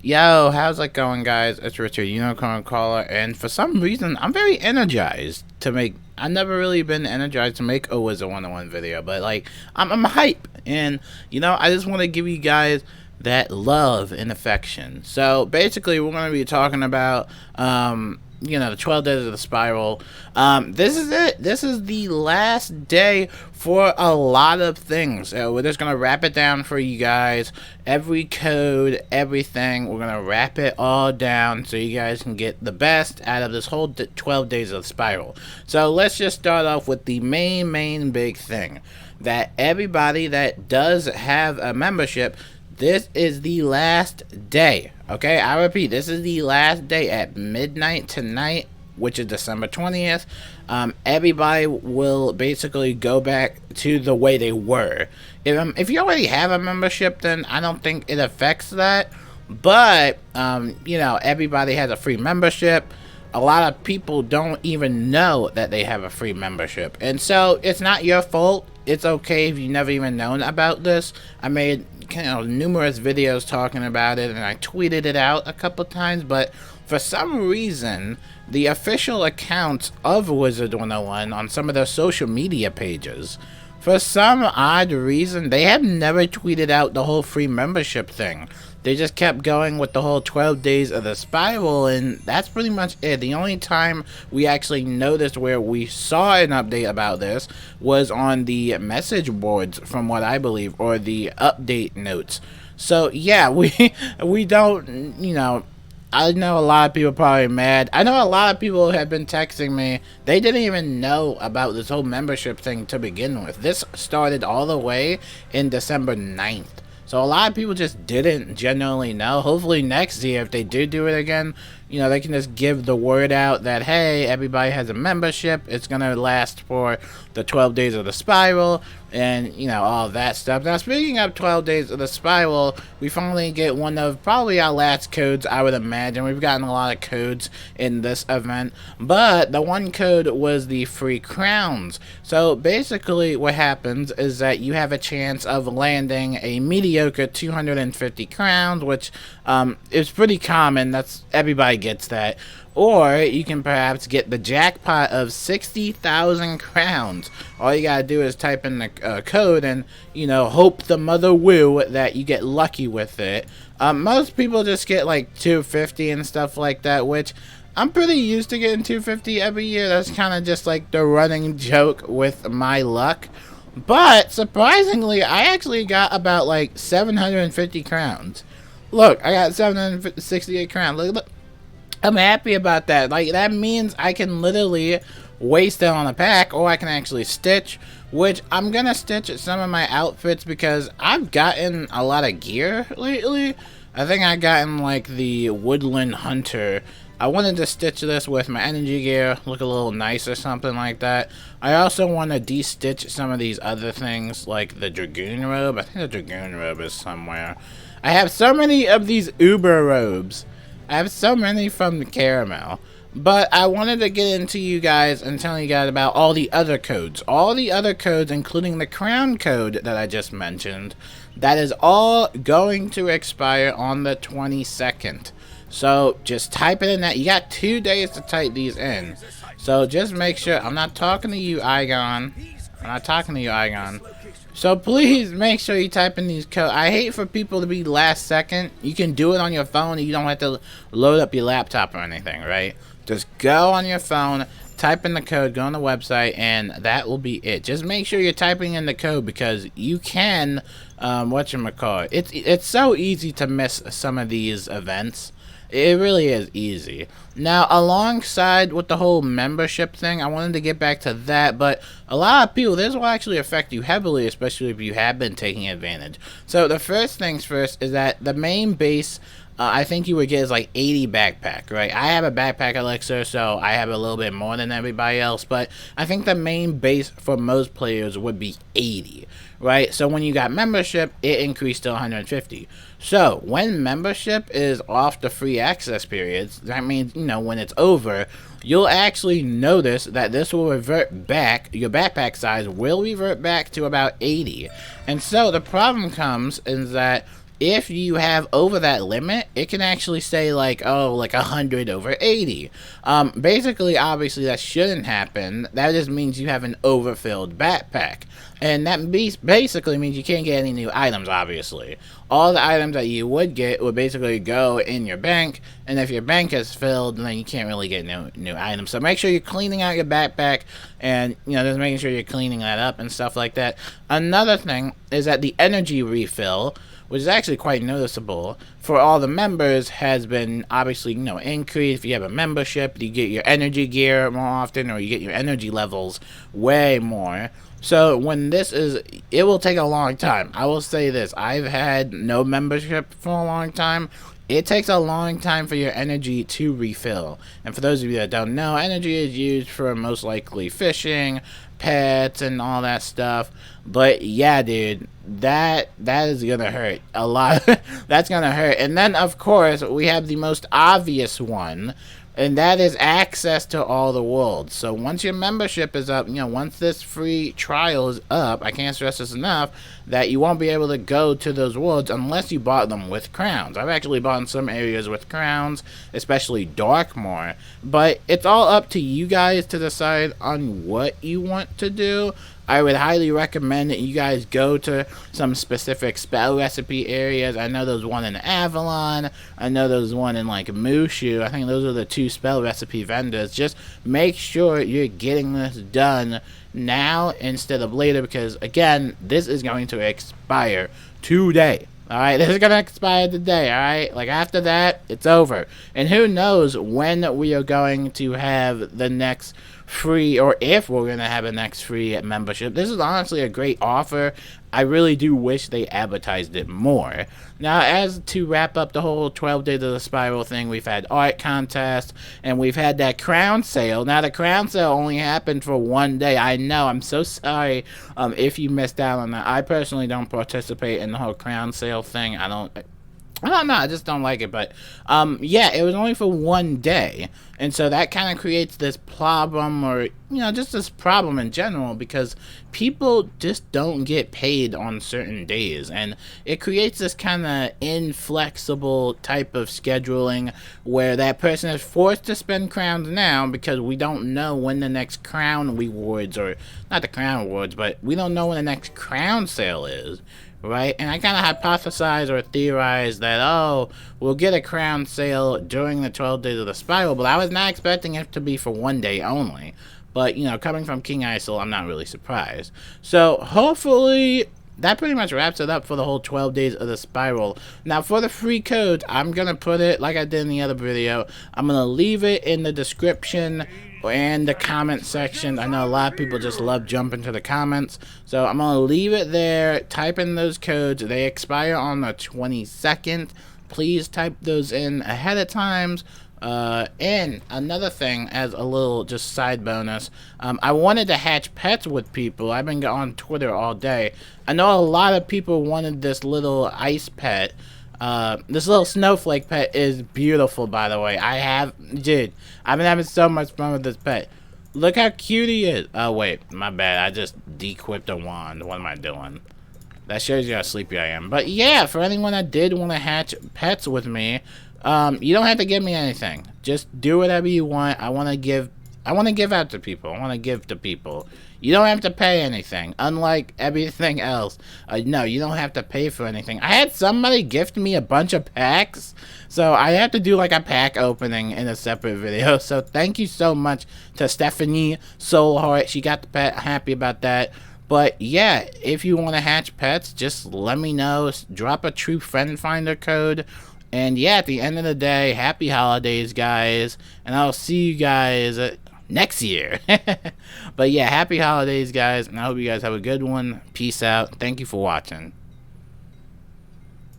Yo, how's it going, guys? It's Richard, Unicorn Caller, and for some reason, I'm very energized to make. I've never really been energized to make a Wizard101 video, but like, I'm hype, and I just want to give you guys that love and affection. So basically, we're going to be talking about, the 12 days of the spiral. This is it. This is the last day for a lot of things. We're just going to wrap it down for you guys. Every code, everything. We're going to wrap it all down so you guys can get the best out of this whole 12 days of the spiral. So let's just start off with the main big thing. That everybody that does have a membership, this is the last day, okay? I repeat, this is the last day at midnight tonight, which is December 20th. Everybody will basically go back to the way they were. If you already have a membership, then I don't think it affects that. But, everybody has a free membership. A lot of people don't even know that they have a free membership. And so, it's not your fault. It's okay if you've never even known about this. I made numerous videos talking about it, and I tweeted it out a couple times, but for some reason the official accounts of Wizard101 on some of their social media pages, for some odd reason, they have never tweeted out the whole free membership thing. They just kept going with the whole 12 days of the spiral, and that's pretty much it. The only time we actually noticed where we saw an update about this was on the message boards, from what I believe, or the update notes. So yeah, we don't, I know a lot of people are probably mad. I know a lot of people have been texting me. They didn't even know about this whole membership thing to begin with. This started all the way in December 9th. So a lot of people just didn't genuinely know. Hopefully next year, if they do it again, they can just give the word out that, hey, everybody has a membership. It's going to last for the 12 days of the spiral and, all that stuff. Now, speaking of 12 days of the spiral, we finally get one of probably our last codes, I would imagine. We've gotten a lot of codes in this event, but the one code was the free crowns. So basically what happens is that you have a chance of landing a mediocre 250 crowns, which is pretty common. That's everybody gets that. Or you can perhaps get the jackpot of 60,000 crowns. All you gotta do is type in the code and, hope the mother will that you get lucky with it. Most people just get like 250 and stuff like that, which I'm pretty used to getting 250 every year. That's kind of just like the running joke with my luck. But surprisingly, I actually got about like 750 crowns. Look, I got 768 crowns. Look. I'm happy about that. Like, that means I can literally waste it on a pack, or I can actually stitch, which I'm gonna stitch some of my outfits because I've gotten a lot of gear lately. I think I gotten like the Woodland Hunter. I wanted to stitch this with my energy gear, look a little nice or something like that. I also want to de-stitch some of these other things, like the Dragoon robe. I think the Dragoon robe is somewhere. I have so many of these Uber robes. I have so many from the caramel, but I wanted to get into you guys and tell you guys about all the other codes. All the other codes, including the crown code that I just mentioned, that is all going to expire on the 22nd. So just type it in that. You got 2 days to type these in. So just make sure. I'm not talking to you, Igon. I'm not talking to you, Igon. So please make sure you type in these codes. I hate for people to be last second. You can do it on your phone. You don't have to load up your laptop or anything, right? Just go on your phone, type in the code, go on the website, and that will be it. Just make sure you're typing in the code because you can, whatchamacallit. It's so easy to miss some of these events. It really is easy. Now, alongside with the whole membership thing, I wanted to get back to that, but a lot of people, this will actually affect you heavily, especially if you have been taking advantage. So, the first things first is that the main base, I think you would get is like 80 backpack, right? I have a backpack elixir, so I have a little bit more than everybody else, but I think the main base for most players would be 80, right? So when you got membership, it increased to 150. So when membership is off the free access periods, that means, when it's over, you'll actually notice that this will revert back, your backpack size will revert back to about 80. And so the problem comes is that if you have over that limit, it can actually say like, oh, like 100 over 80. Basically, obviously, that shouldn't happen. That just means you have an overfilled backpack. And that basically means you can't get any new items, obviously. All the items that you would get would basically go in your bank, and if your bank is filled, then you can't really get new items. So make sure you're cleaning out your backpack, and, you know, just making sure you're cleaning that up and stuff like that. Another thing is that the energy refill, which is actually quite noticeable for all the members, has been obviously, you know, increased. If you have a membership, you get your energy gear more often, or you get your energy levels way more. So when this is, it will take a long time. I will say this, I've had no membership for a long time. It takes a long time for your energy to refill. And for those of you that don't know, energy is used for most likely fishing, pets, and all that stuff. But yeah, dude, that is gonna hurt a lot. That's gonna hurt. And then, of course, we have the most obvious one, and that is access to all the worlds. So once your membership is up, you know, once this free trial is up, I can't stress this enough, that you won't be able to go to those worlds unless you bought them with crowns. I've actually bought in some areas with crowns, especially Darkmoor. But it's all up to you guys to decide on what you want to do. I would highly recommend that you guys go to some specific spell recipe areas. I know there's one in Avalon. I know there's one in like Mushu. I think those are the two spell recipe vendors. Just make sure you're getting this done now instead of later, because again, this is going to expire today. Alright, this is going to expire today, alright? Like, after that, it's over. And who knows when we are going to have the next free, or if we're going to have a next free membership. This is honestly a great offer. I really do wish they advertised it more. Now, as to wrap up the whole 12 Days of the Spiral thing, we've had art contests, and we've had that crown sale. Now, the crown sale only happened for one day. I know, I'm so sorry if you missed out on that. I personally don't participate in the whole crown sale thing. I don't know, I just don't like it, but, yeah, it was only for one day, and so that kind of creates this problem, or, you know, just this problem in general, because people just don't get paid on certain days, and it creates this kind of inflexible type of scheduling, where that person is forced to spend crowns now, because we don't know when the next crown rewards, or, not the crown rewards, but we don't know when the next crown sale is. Right? And I kind of hypothesize or theorize that, oh, we'll get a crown sale during the 12 Days of the Spiral, but I was not expecting it to be for one day only. But, you know, coming from King Isol, I'm not really surprised. So, hopefully, that pretty much wraps it up for the whole 12 Days of the Spiral. Now, for the free codes, I'm going to put it, like I did in the other video, I'm going to leave it in the description and the comment section. I know a lot of people just love jumping to the comments, so I'm going to leave it there. Type in those codes. They expire on the 22nd. Please type those in ahead of time. And another thing, as a little just side bonus, I wanted to hatch pets with people. I've been on Twitter all day. I know a lot of people wanted this little ice pet. This little snowflake pet is beautiful, by the way. Dude, I've been having so much fun with this pet. Look how cute he is. Oh, wait, my bad. I just de-equipped a wand. What am I doing? That shows you how sleepy I am. But yeah, for anyone that did want to hatch pets with me, you don't have to give me anything. Just do whatever you want. I want to give out to people. I want to give to people. You don't have to pay anything, unlike everything else. No, you don't have to pay for anything. I had somebody gift me a bunch of packs, so I have to do like a pack opening in a separate video. So thank you so much to Stephanie Soulheart. She got the pet. Happy about that. But yeah, if you want to hatch pets, just let me know. Drop a true friend finder code. And yeah, at the end of the day, happy holidays, guys. And I'll see you guys next year. But yeah, happy holidays, guys. And I hope you guys have a good one. Peace out. Thank you for watching.